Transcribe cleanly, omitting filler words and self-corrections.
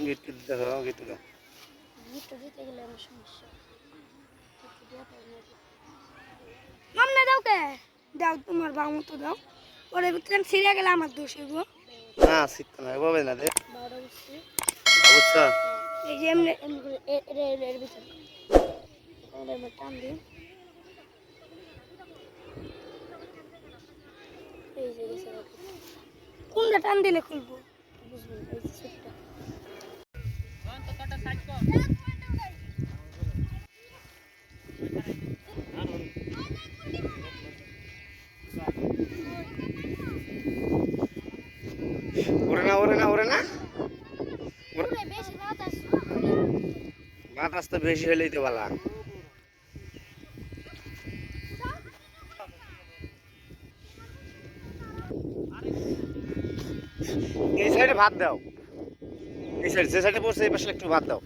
গিট দেখো গিট দাও। গিটটা দিতে গেলে আমার সমস্যা। মামনা দাও কে? দাও তোমার বাবা মতো দাও। পরে ভিতরে ছিঁড়ে গেলে আমার দোষ হইব। না শিখতে না এভাবে না দে। বারোটা বুঝছি। বুঝছো? এই যে এমনি এমনি করে এর ভিতরে এবার টান দিই। এই যে গেছে কোনটা টান দিলে খুলবো বুঝবেন। এই যে সেটটা ওরে না ওরে না ওরে না বেশি বাতাস বাতাস তো বেশি হলেই তো ভালো। এই সাইডে ভাত দাও। এই সাইড যে সাইডে পড়ছে এই পাশে একটু ভাত দাও।